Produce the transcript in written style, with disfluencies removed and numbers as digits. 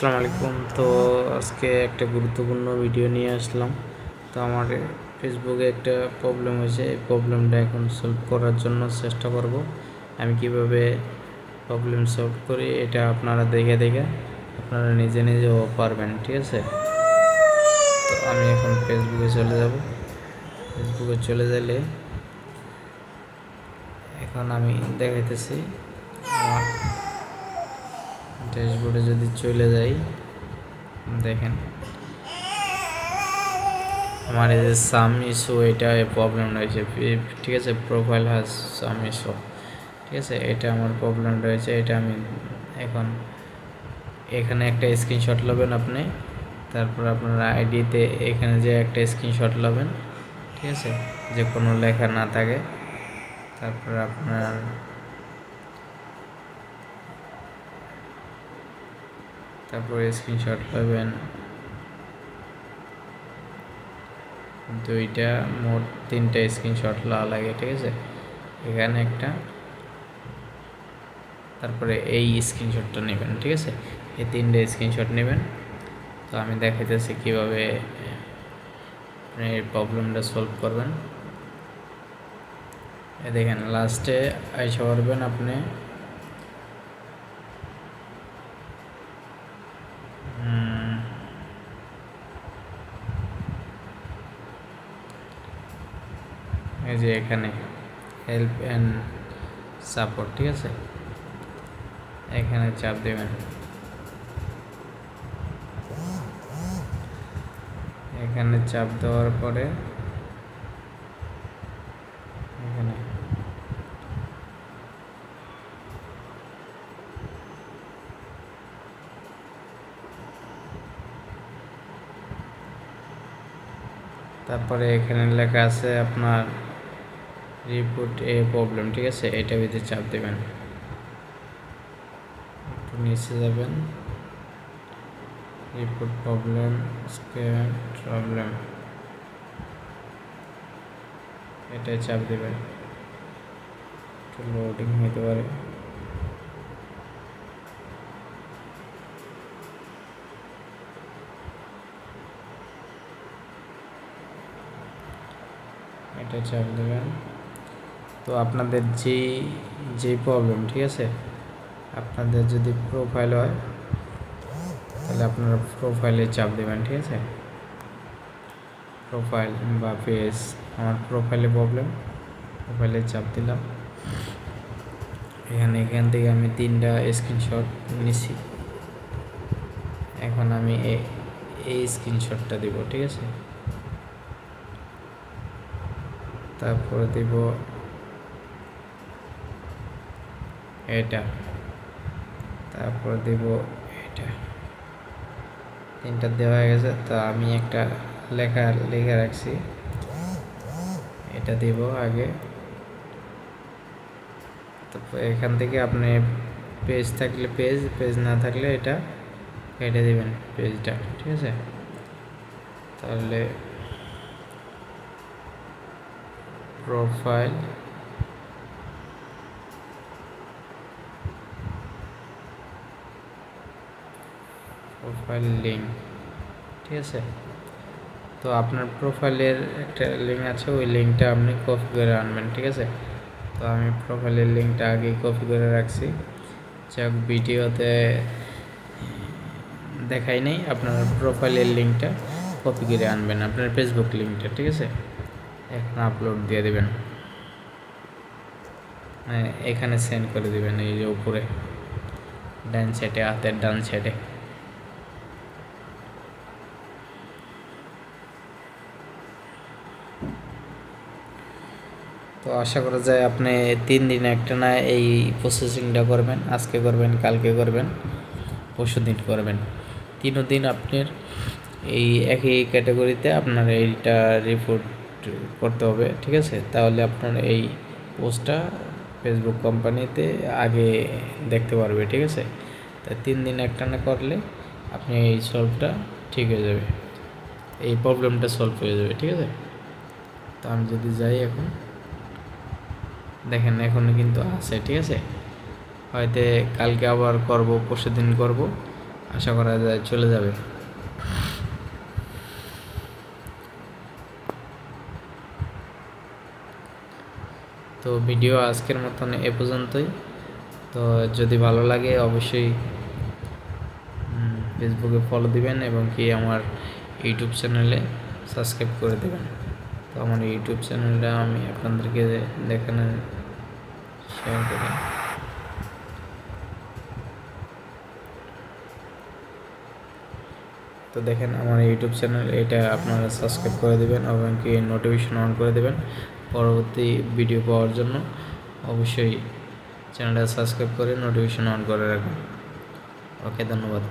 আসসালামু আলাইকুম। তো আজকে একটা গুরুত্বপূর্ণ ভিডিও নিয়ে আসলাম। তো আমার ফেসবুকে একটা প্রবলেম হয়েছে, এই প্রবলেমটা এখন সলভ করার জন্য চেষ্টা করব। আমি কিভাবে প্রবলেম সলভ করি এটা আপনারা দেখে দেখে আপনারা নিজে নিজেও পারবেন, ঠিক আছে? তো আমি এখন ফেসবুকে চলে যাব। ফেসবুকে চলে গেলে এখন আমি দেখাইতেছি আমার ড্যাশবোর্ডে যদি চলে যাই, দেখেন আমার এই যে সাম ইস্যু, এটা প্রবলেম রয়েছে, ঠিক আছে? প্রোফাইল হ্যাজ সাম ইস্যু, ঠিক আছে? এটা আমার প্রবলেম রয়েছে। এটা আমি এখন এখানে একটা স্ক্রিনশট নেবেন আপনি, তারপর আপনার আইডিতে এখানে যে একটা স্ক্রিনশট নেবেন, ঠিক আছে? যে কোনো লেখা না থাকে, তারপর আপনার স্ক্রিনশট নেবেন দুইটা, মোট তিনটা স্ক্রিনশট নেওয়া লাগে, ঠিক আছে? এখানে একটা, তারপরে এই স্ক্রিনশটটা নেবেন, ঠিক আছে? এই তিনটে স্ক্রিনশট নেবেন। তো আমি দেখাইতেছি কীভাবে আপনি এই প্রবলেমটা সলভ করবেন। দেখেন লাস্টে আইসা পারবেন আপনি এই যে এখানে হেল্প অ্যান্ড সাপোর্ট, ঠিক আছে? এখানে চাপ দেবেন। এখানে চাপ দেওয়ার পরে এখানে তারপরে এখানে লেখা আছে আপনার রিপোর্ট এ প্রবলেম, ঠিক আছে? এটা ভিতরে চাপ দেবেন, একটু নিচে যাবেন, রিপোর্ট প্রবলেম স্ক্যান প্রবলেম, এটাই চাপ দেবেন। একটু লোডিং হতে পারে। এটা চাপ দেবেন। তো আপনাদের যেই প্রবলেম, ঠিক আছে? আপনাদের যদি প্রোফাইল হয় তাহলে আপনারা প্রোফাইলে চাপ দেবেন, ঠিক আছে? প্রোফাইল বা পেজ, আমার প্রোফাইলে প্রবলেম, প্রোফাইলে চাপ দিলাম। এখান থেকে আমি তিনটা স্ক্রিনশট নিছি। এখন আমি এই স্ক্রিনশটটা দিব, ঠিক আছে? তারপরে দিব এটা, তারপর দেব এটা। তিনটা দেওয়া হয়ে গেছে। তো আমি একটা লিখে রাখছি, এটা দেব আগে। তারপর এখান থেকে আপনি পেজ থাকলে পেজ না থাকলে এটা কেটে দেবেন পেজটা, ঠিক আছে? তাহলে প্রোফাইল লিঙ্ক, ঠিক আছে? তো আপনার প্রোফাইলের একটা লিঙ্ক আছে, ওই লিঙ্কটা আপনি কপি করে আনবেন, ঠিক আছে? তো আমি প্রোফাইলের লিঙ্কটা আগে কপি করে রাখছি। যাক, ভিডিওতে দেখাই নেই, আপনার প্রোফাইলের লিঙ্কটা কপি করে আনবেন, আপনার ফেসবুক লিঙ্কটা, ঠিক আছে? এখন আপলোড দিয়ে দেবেন, এখানে সেন্ড করে দেবেন, এই যে উপরে ডান সাইডে, হাতের ডান সাইডে। তো আশা করা যায় আপনি 3 দিন একটা না এই প্রসেসিংটা করবেন। আজকে করবেন, কালকে করবেন, পরশু দিন করবেন, 3 দিন আপনার এই একই ক্যাটাগরিতে আপনার এইটা রিপোর্ট করতে হবে, ঠিক আছে? তাহলে আপনার এই পোস্টটা ফেসবুক কোম্পানিতে আগে দেখতে পারবে, ঠিক আছে? তা 3 দিন একটানা করলে আপনি এই সলভটা ঠিক হয়ে যাবে, এই প্রবলেমটা সলভ হয়ে যাবে, ঠিক আছে? তো আমি যদি যাই এখন, দেখেন এখন কিন্তু আছে, ঠিক আছে? হয়তো কালকে আবার করব, পরশু দিন করব, আশা করা যায় চলে যাবে। তো ভিডিও আজকের মতন এ পর্যন্তই। তো যদি ভালো লাগে অবশ্যই ফেসবুকে ফলো দিবেন এবং কি আমার ইউটিউব চ্যানেলে সাবস্ক্রাইব করে দেবেন। তো আমার ইউটিউব চ্যানেলটা আমি আপনাদেরকে দেখানো শেয়ার করি। তো দেখেন আমার ইউটিউব চ্যানেল, এটা আপনারা সাবস্ক্রাইব করে দেবেন এবং কি নোটিফিকেশন অন করে দেবেন পরবর্তী ভিডিও পাওয়ার জন্য। অবশ্যই চ্যানেলটা সাবস্ক্রাইব করে নোটিফিকেশন অন করে রাখবেন। ওকে, ধন্যবাদ।